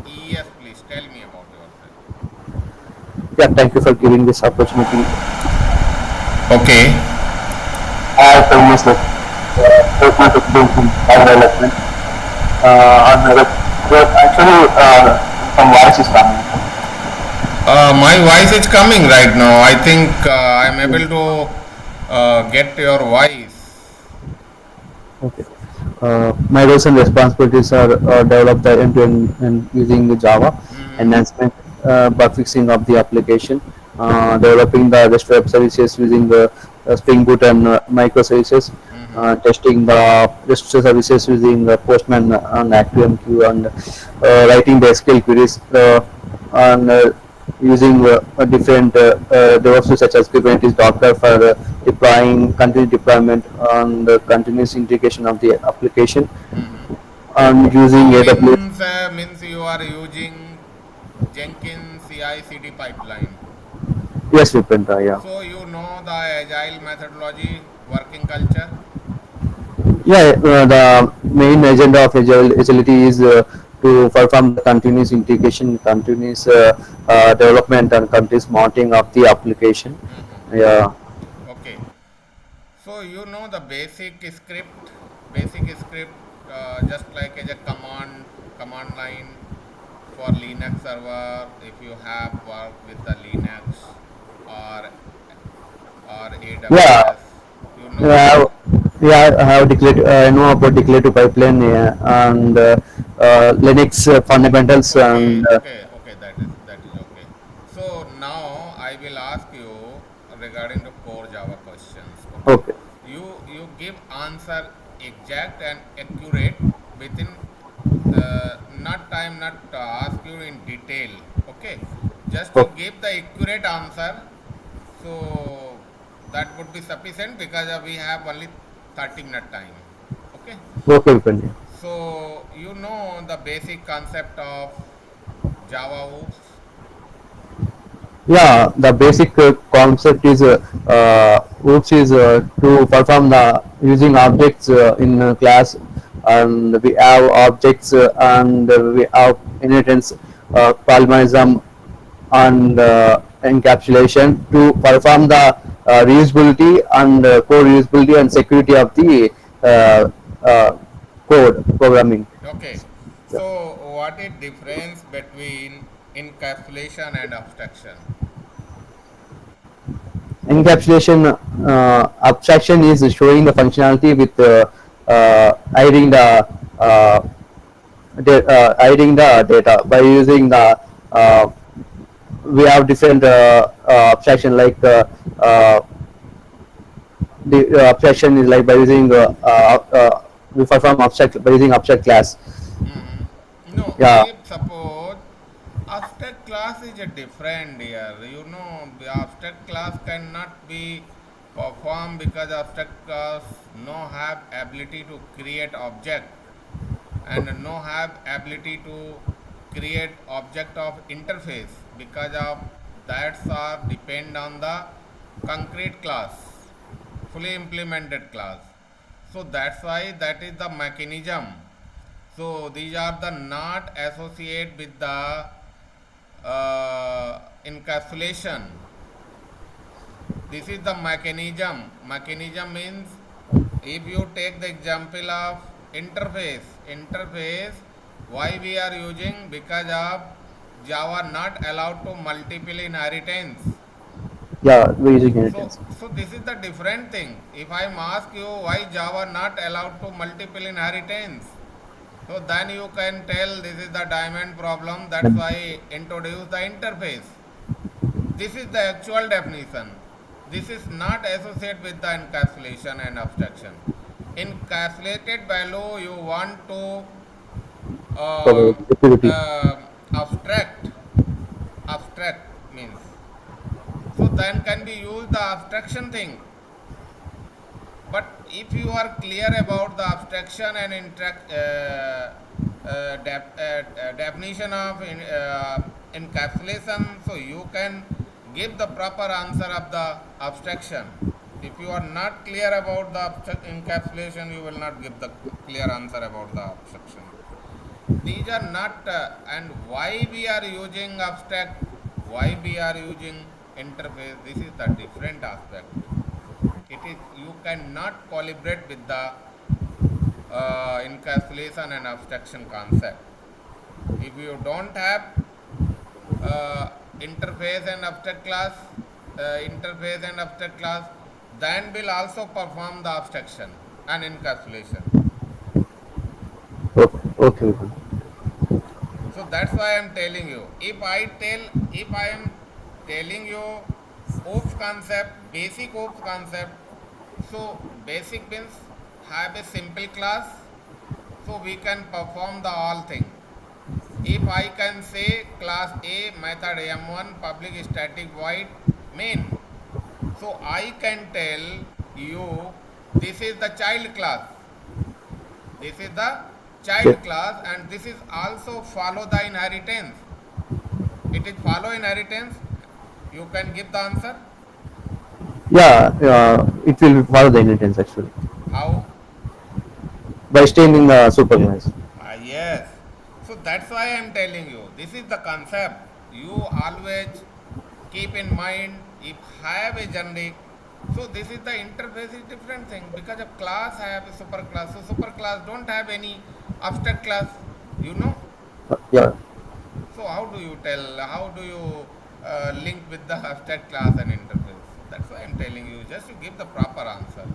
Yes, please tell me about yourself. Yeah, thank you for giving this opportunity. Okay. I have almost like much experience in web development. And actually, some voice is coming. My voice is coming right now. I think I'm able to get your voice. Okay. My roles and responsibilities are develop the end-to-end and using the Java, Hmm. enhancement, bug fixing of the application, developing the REST web services using the Spring Boot and microservices, Hmm. testing the REST services using Postman and ActiveMQ, and writing the SQL queries and using different DevOps tools such as Kubernetes, Docker for deploying continuous deployment and continuous integration of the application, Hmm. and using So AWS. means you are using Jenkins CI/CD pipeline. Yes, Vipendra, yeah. So you know the agile methodology working culture. Yeah, the main agenda of agility is to perform the continuous integration, continuous development, and continuous mounting of the application. Hmm. Yeah, Okay. So you know the basic script, just like as a command line for Linux server. If you have worked with the Linux or yeah, AWS, you know yeah. that. Yeah, I have declared. I know about declarative pipeline and Linux fundamentals and Okay. That is okay. So now I will ask you regarding the core Java questions. Okay, okay, you give answer exact and accurate within not time not ask you in detail. Okay, just you okay, give the accurate answer. So that would be sufficient because we have only 30-minute time. Okay. okay, Vipendra. So you know the basic concept of Java hooks. Yeah, the basic concept is oops is to perform the using objects in class, and we have objects and we have inheritance, polymorphism, and encapsulation to perform the reusability and co-reusability and security of the uh, uh, code programming. Okay. Yeah. So what is difference between encapsulation and abstraction? Encapsulation abstraction is showing the functionality with hiding the hiding the data by using the we have different abstraction like uh, the abstraction is like by using we perform abstract by using abstract class. Hmm. No, Yeah, if suppose abstract class is a different here. You know, the abstract class cannot be performed because abstract class no have ability to create object and no have ability to create object of interface because of that's are depend on the concrete class, fully implemented class. So that's why that is the mechanism. So these are the not associated with the encapsulation. This is the mechanism. Mechanism means if you take the example of interface, why we are using because of Java not allowed to multiple inheritance. yeah, we're using inheritance. So this is the different thing. If I ask you why Java not allowed to multiple inheritance, so then you can tell this is the diamond problem. That's Then, why introduce the interface. This is the actual definition. This is not associated with the encapsulation and abstraction. Encapsulated value you want to uh, probably security. abstract. Abstract means. So then can be used the abstraction thing. But if you are clear about the abstraction and definition of encapsulation, so you can give the proper answer of the abstraction. If you are not clear about the encapsulation, you will not give the clear answer about the abstraction. These are not, and why we are using abstract, why we are using interface, this is the different aspect. It is, you cannot collaborate with the encapsulation and abstraction concept. If you don't have uh, interface and abstract class, interface and abstract class, then will also perform the abstraction and encapsulation. Okay, okay, okay. So that's why I'm telling you. If I am telling you OOPS concept, basic OOPS concept, so basic means have a simple class, so we can perform the all thing. If I can say class A method M1 public static void main, so I can tell you this is the child class. This is the Yeah, child class and this is also follow the inheritance. It is follow inheritance. You can give the answer. yeah, it will follow the inheritance actually How? by staying in the superclass. Ah, yes. So that's why I am telling you. This is the concept. You always keep in mind if have a generic. So this is the interface is different thing because a class have a superclass. So superclass don't have any abstract class. You know. Yeah, So how do you tell? How do you link with the abstract class and interface? That's why I'm telling you just to give the proper answer.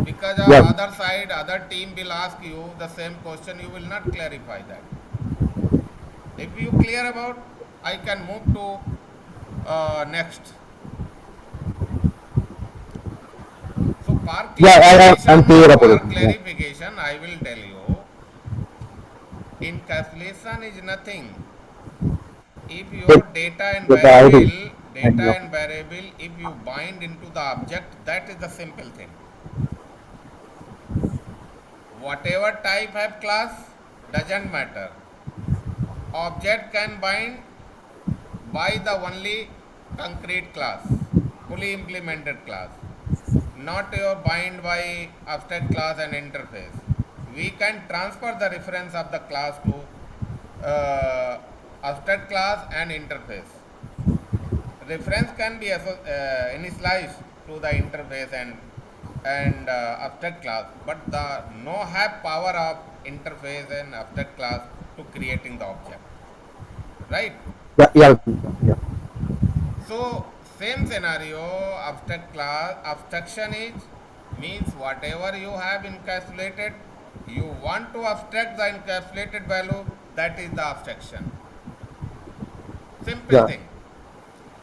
Because yeah, other side, other team will ask you the same question, you will not clarify that. If you clear about, I can move to next. So yeah. I'm clear about it. Yeah. I will tell you, encapsulation is nothing. If Get, your get the idea. data And, and variable, if you bind into the object, that is the simple thing. Whatever type have class, doesn't matter. Object can bind by the only concrete class, fully implemented class, not your bind by abstract class and interface. We can transfer the reference of the class to abstract class and interface. Reference can be initialized to the interface and abstract class, but the no have power of interface and abstract class to creating the object, right? yeah, yeah, yeah, So same scenario, abstract class abstraction is means whatever you have encapsulated, you want to abstract the encapsulated value, that is the abstraction. Simple yeah. thing.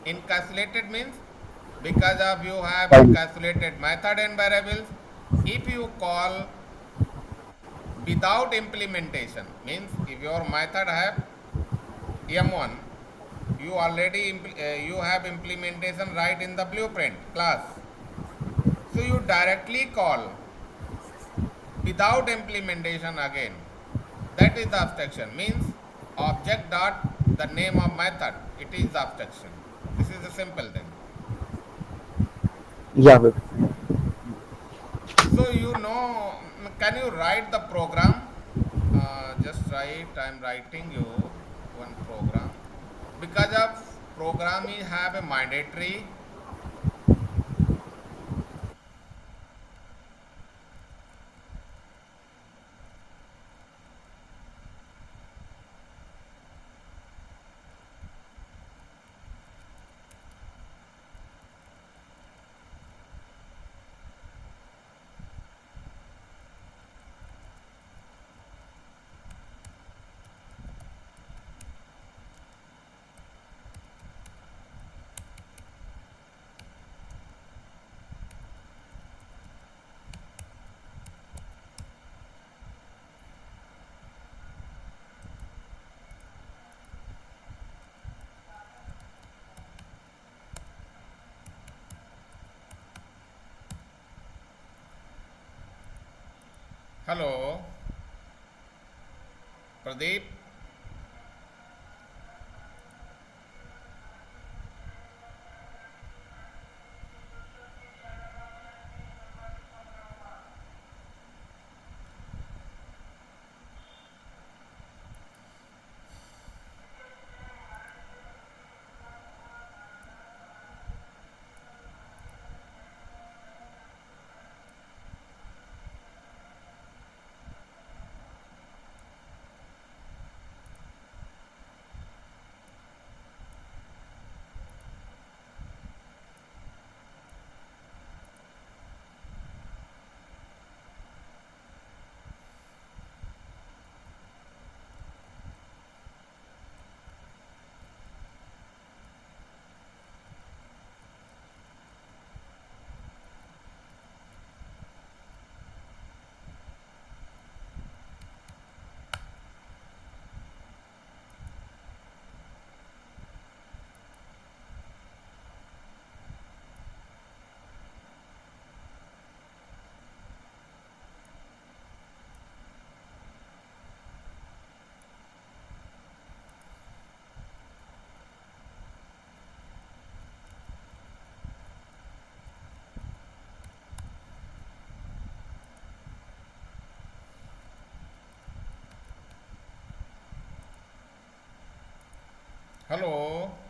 Encapsulated means because of you have Fine. encapsulated method and variables, if you call without implementation means if your method have M1, you already you have implementation right in the blueprint class. So you directly call without implementation again. That is the abstraction. Means object dot the name of method. It is the abstraction. This is a simple thing. Yeah, but, So you know, can you write the program? Just write. I'm writing you one program because of program you have a mandatory. Hello, Pradeep. Hello.